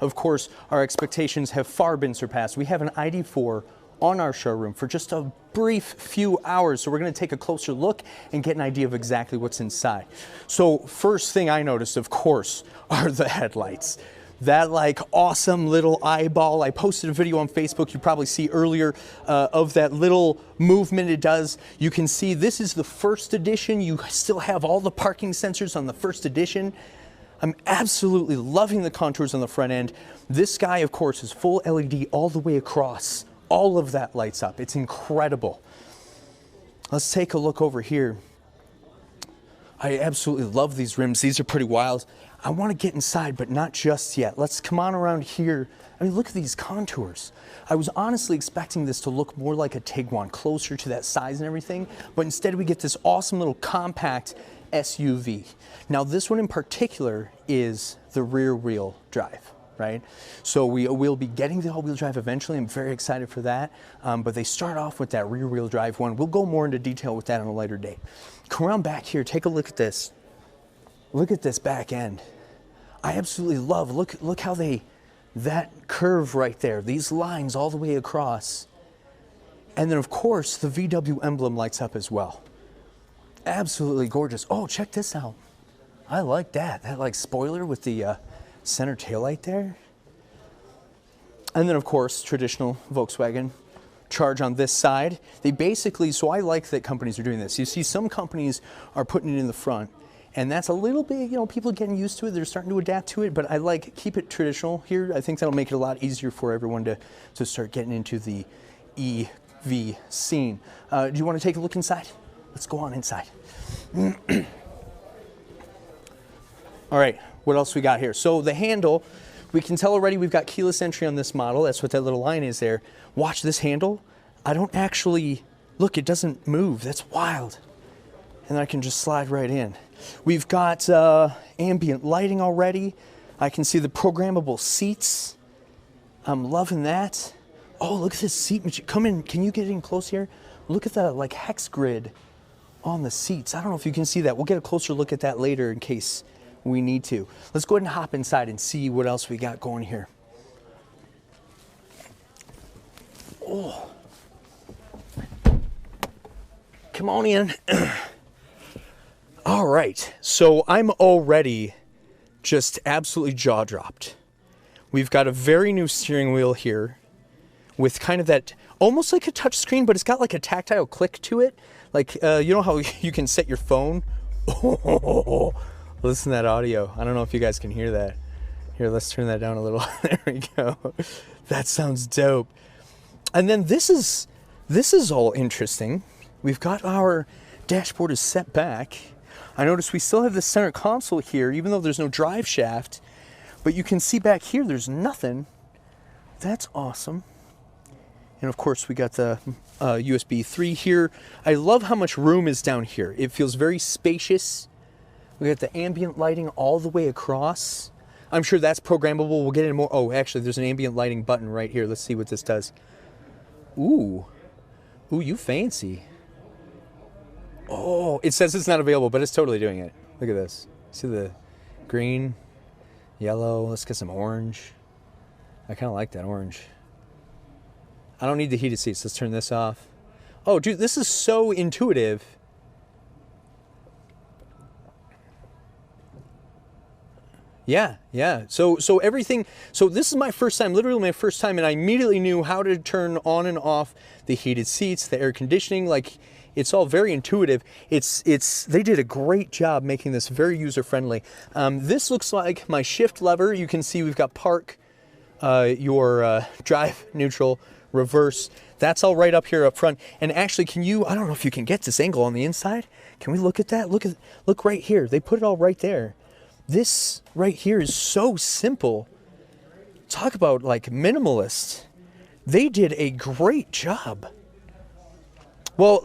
of course, our expectations have far been surpassed. We have an ID.4 on our showroom for just a brief few hours. So we're going to take a closer look and get an idea of exactly what's inside. So first thing I noticed, of course, are the headlights. That like awesome little eyeball. I posted a video on Facebook you probably see earlier of that little movement it does. You can see this is the first edition. You still have all the parking sensors on the first edition. I'm absolutely loving the contours on the front end. This guy, of course, is full LED all the way across. All of that lights up. It's incredible. Let's take a look over here. I absolutely love these rims. These are pretty wild. I want to get inside, but not just yet. Let's come on around here. I mean, look at these contours. I was honestly expecting this to look more like a Tiguan, closer to that size and everything, but instead we get this awesome little compact SUV. Now, this one in particular is the rear wheel drive, right? So we'll be getting the all-wheel drive eventually. I'm very excited for that. But they start off with that rear wheel drive one. We'll go more into detail with that on a later day. Come around back here, take a look at this. Look at this back end. I absolutely love, look how that curve right there, these lines all the way across. And then of course, the VW emblem lights up as well. Absolutely gorgeous. Oh, check this out. I like that. That like spoiler with the center taillight there. And then of course, traditional Volkswagen charge on this side. They basically, so I like that companies are doing this. You see some companies are putting it in the front, and that's a little bit, you know, people are getting used to it. They're starting to adapt to it, but I like keep it traditional here. I think that'll make it a lot easier for everyone to start getting into the EV scene. Do you want to take a look inside? Let's go on inside. All right, what else we got here? So the handle, we can tell already we've got keyless entry on this model. That's what that little line is there. Watch this handle. I don't actually, look, it doesn't move. That's wild. And I can just slide right in. We've got ambient lighting already. I can see the programmable seats. I'm loving that. Oh, look at this seat. Come in, can you get in close here? Look at the like hex grid on the seats. I don't know if you can see that. We'll get a closer look at that later in case we need to. Let's go ahead and hop inside and see what else we got going here. Oh, come on in. All right, so I'm already just absolutely jaw-dropped. We've got a very new steering wheel here with kind of that, almost like a touch screen, but it's got like a tactile click to it. Like, you know how you can set your phone? Oh, listen to that audio. I don't know if you guys can hear that. Here, let's turn that down a little. There we go. That sounds dope. And then this is all interesting. We've got our dashboard is set back. I notice we still have the center console here, even though there's no drive shaft. But you can see back here, there's nothing. That's awesome. And of course, we got the USB 3 here. I love how much room is down here. It feels very spacious. We got the ambient lighting all the way across. I'm sure that's programmable. We'll get into more. Oh, actually, there's an ambient lighting button right here. Let's see what this does. Ooh. Ooh, you fancy. Oh, it says it's not available, but it's totally doing it. Look at this. See the green, yellow. Let's get some orange. I kind of like that orange. I don't need the heated seats. Let's turn this off. Oh, dude, this is so intuitive. Yeah. So everything, so this is my first time, literally my first time, and I immediately knew how to turn on and off the heated seats, the air conditioning. Like, it's all very intuitive. They did a great job making this very user-friendly. This looks like my shift lever. You can see we've got park, your drive, neutral, reverse. That's all right up here up front. And actually, I don't know if you can get this angle on the inside. Can we look at that? Look right here. They put it all right there. This right here is so simple. Talk about like minimalist. They did a great job. Well,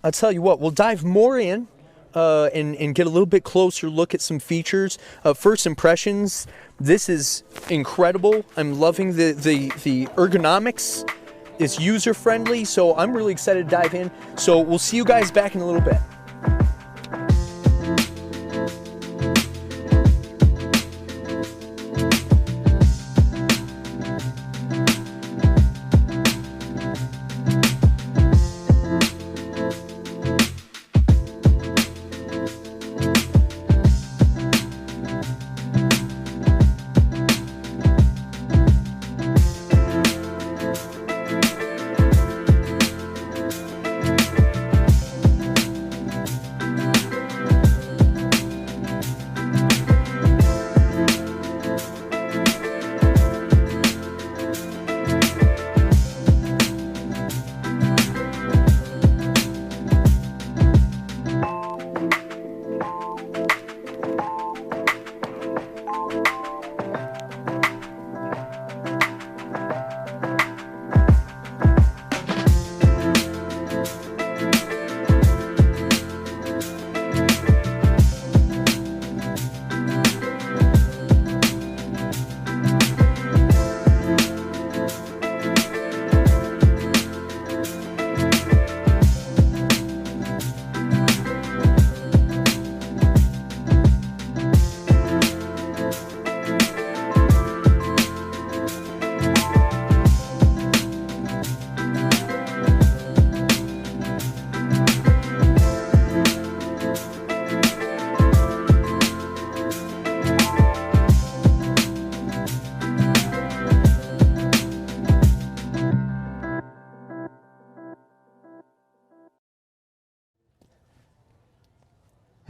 I'll tell you what, we'll dive more in and get a little bit closer look at some features. First impressions, this is incredible. I'm loving the ergonomics. It's user-friendly, so I'm really excited to dive in. So we'll see you guys back in a little bit.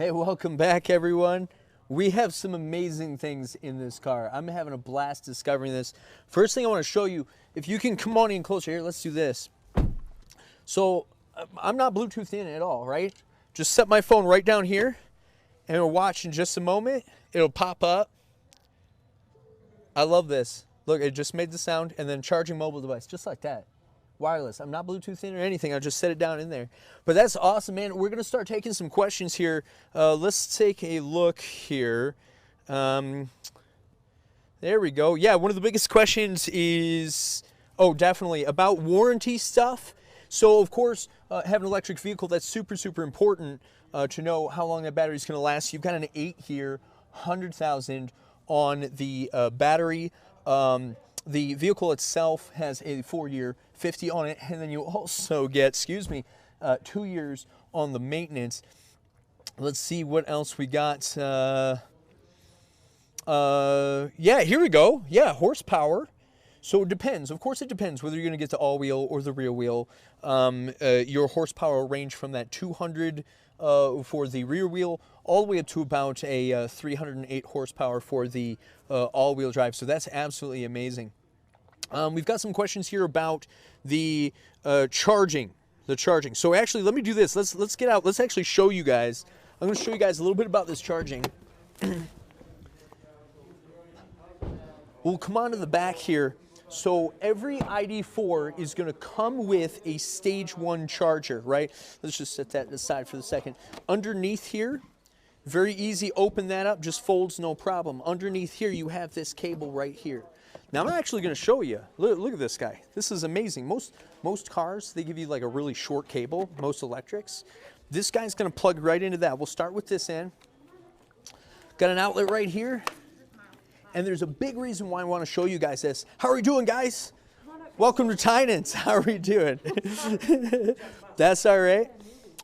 Hey, welcome back, everyone. We have some amazing things in this car. I'm having a blast discovering this. First thing I want to show you, if you can come on in closer here, let's do this. So I'm not Bluetooth in at all, right? Just set my phone right down here and we'll watch in just a moment. It'll pop up. I love this. Look, it just made the sound, and then charging mobile device, just like that. Wireless. I'm not Bluetooth in or anything. I'll just set it down in there. But that's awesome, man. We're going to start taking some questions here. Let's take a look here. There we go. Yeah, one of the biggest questions is, definitely about warranty stuff. So, of course, having an electric vehicle, that's super, super important to know how long that battery is going to last. You've got an 8 here, 100,000 on the battery. The vehicle itself has a 4-year 50 on it, and then you also get, 2 years on the maintenance. Let's see what else we got. Yeah, here we go. Yeah, horsepower. So it depends. Of course, it depends whether you're going to get the all-wheel or the rear wheel. Your horsepower range from that 200 for the rear wheel all the way up to about a 308 horsepower for the all-wheel drive. So that's absolutely amazing. We've got some questions here about the charging. So actually, let me do this. Let's get out. Let's actually show you guys. I'm going to show you guys a little bit about this charging. We'll come on to the back here. So every ID.4 is going to come with a stage 1 charger, right? Let's just set that aside for the second. Underneath here, very easy, open that up, just folds, no problem. Underneath here, you have this cable right here. Now I'm actually going to show you. Look at this guy. This is amazing. Most cars, they give you like a really short cable, most electrics. This guy's going to plug right into that. We'll start with this end. Got an outlet right here. And there's a big reason why I want to show you guys this. How are we doing, guys? Welcome to Tynan's. How are we doing? That's all right.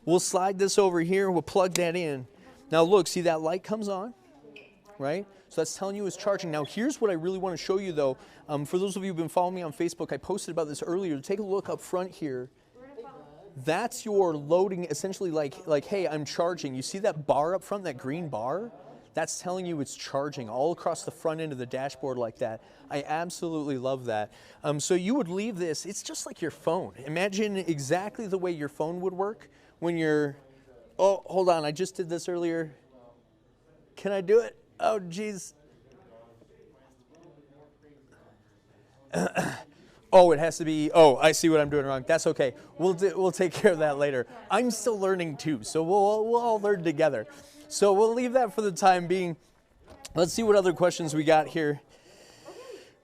We'll slide this over here. We'll plug that in. Now look, see that light comes on, right? So that's telling you it's charging. Now here's what I really want to show you though. For those of you who've been following me on Facebook, I posted about this earlier. Take a look up front here. That's your loading, essentially like, hey, I'm charging. You see that bar up front, that green bar? That's telling you it's charging all across the front end of the dashboard like that. I absolutely love that. So you would leave this, it's just like your phone. Imagine exactly the way your phone would work when you're, oh, hold on, I just did this earlier. Can I do it? Oh, geez. Oh, it has to be, oh, I see what I'm doing wrong. That's okay. We'll take care of that later. I'm still learning too, so we'll all learn together. So we'll leave that for the time being. Let's see what other questions we got here.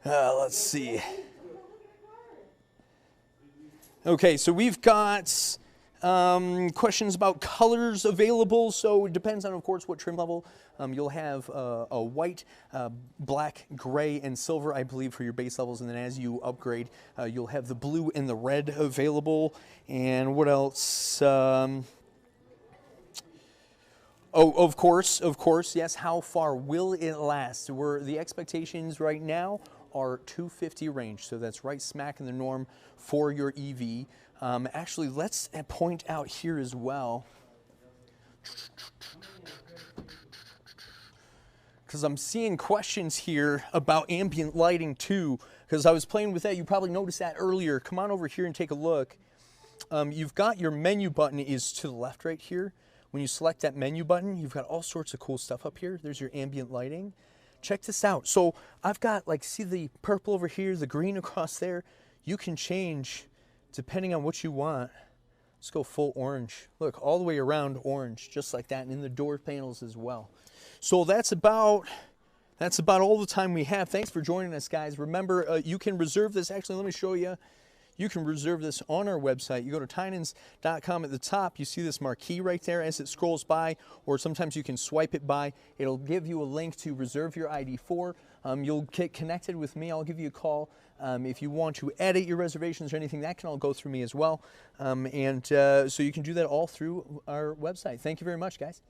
Let's see. Okay, so we've got questions about colors available. So it depends on, of course, what trim level. You'll have a white, black, gray, and silver, I believe, for your base levels. And then as you upgrade, you'll have the blue and the red available. And what else? Oh, of course, yes. How far will it last? The expectations right now are 250 range, so that's right smack in the norm for your EV. Actually, let's point out here as well, because I'm seeing questions here about ambient lighting too, because I was playing with that. You probably noticed that earlier. Come on over here and take a look. You've got your menu button is to the left right here. When you select that menu button, you've got all sorts of cool stuff up here. There's your ambient lighting. Check this out. So I've got, like, see the purple over here, the green across there? You can change depending on what you want. Let's go full orange. Look, all the way around orange, just like that, and in the door panels as well. So that's about all the time we have. Thanks for joining us, guys. Remember, you can reserve this. Actually, let me show you. You can reserve this on our website. You go to tynans.com. At the top, you see this marquee right there as it scrolls by, or sometimes you can swipe it by. It'll give you a link to reserve your ID.4. You'll get connected with me. I'll give you a call. If you want to edit your reservations or anything, that can all go through me as well. So you can do that all through our website. Thank you very much, guys.